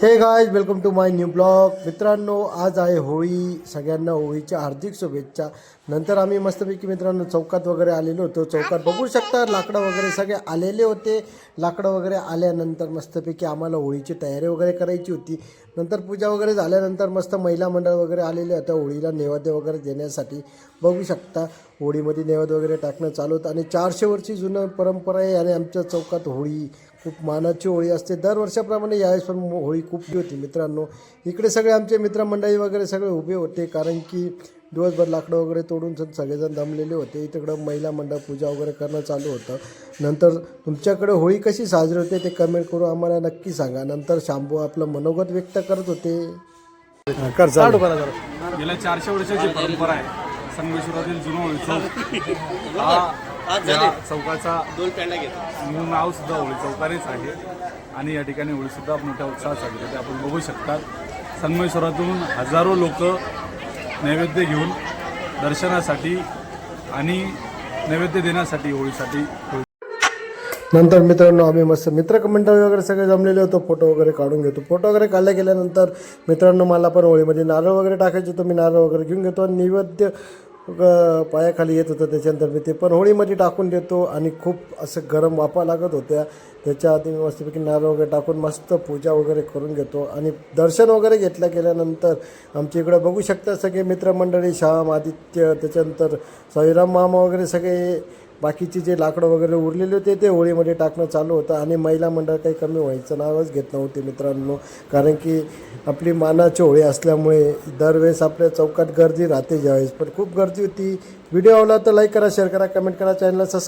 हे guys, welcome to my new blog. मित्रांनो, आज आहे होळी. सगळ्यांना होळीच्या हार्दिक शुभेच्छा. नंतर आम्ही मस्तपैकी मित्रांनो चौकात वगैरे आलेलो होतो. चौकात बघू शकता लाकडं वगैरे सगळे आलेले होते. लाकडं वगैरे आल्यानंतर मस्तपैकी आम्हाला होळीची तयारी वगैरे करायची होती. नंतर पूजा वगैरे झाल्यानंतर मस्त महिला मंडळ वगैरे आलेले होते होळीला नैवेद्य वगैरे देण्यासाठी. बघू शकता होळीमध्ये नैवेद्य वगैरे टाकणं चालू होतं आणि 400 वर्षी जुनं परंपरा आहे आणि आमच्या चौकात होळी खूप मानाची होळी असते. दरवर्षाप्रमाणे यावेळेस पण होळी खूप होती मित्रांनो. इकडे सगळे आमचे मित्रमंडळी वगैरे सगळे उभे होते, कारण की दिवसभर लाकडं वगैरे तोडून सगळेजण दमलेले होते. तिकडं महिला मंडळ पूजा वगैरे करणं चालू होतं. नंतर तुमच्याकडे होळी कशी साजरी होते ते कमेंट करून आम्हाला नक्की सांगा. नंतर शांभू आपलं मनोगत व्यक्त करत होते. गेल्या 400 वर्षाची परंपरा आहे संगमेश्वरातील जुनं होळी चौक. या चौकाचा मूळ नाव सुद्धा होळी चौकानेच आहे आणि या ठिकाणी होळीसुद्धा मोठ्या उत्साहात साजरी होते. आपण बघू शकता संगमेश्वरातून हजारो लोक नैवेद्य घेऊन दर्शनासाठी आणि नैवेद्य देण्यासाठी होळीसाठी. नंतर मित्रांनो आम्ही मस्त मित्रमंडळी वगैरे सगळे जमलेले होतो. फोटो वगैरे काढून घेतो. फोटो वगैरे काढल्या गेल्यानंतर मित्रांनो मला पण होळीमध्ये नारळ वगैरे टाकायचे होतं. मी नारळ वगैरे घेऊन घेतो आणि नैवेद्य पायाखाली येत होतं. त्याच्यानंतर मी ते पण होळीमध्ये टाकून देतो आणि खूप असं गरम वाफा लागत होत्या. त्याच्या आधी मी मस्तपैकी नारळ वगैरे टाकून मस्त पूजा वगैरे करून घेतो आणि दर्शन वगैरे घेतल्या गेल्यानंतर आमच्या इकडं बघू शकता सगळे मित्रमंडळी श्याम आदित्य, त्याच्यानंतर साईराम मामा वगैरे सगळे बाकीचे जे लाकडं वगैरे उरलेले होते ते होळीमध्ये टाकणं चालू होतं. आणि महिला मंडळ काही कमी व्हायचं नावच घेत नव्हते मित्रांनो, कारण की आपली मानाची होळी असल्यामुळे दरवेळेस आपल्या चौकात गर्दी राहते. ज्यावेळेस पण खूप गर्दी होती. व्हिडिओ आवडला तर लाईक करा, शेअर करा, कमेंट करा, चॅनलला सबस्क्राईब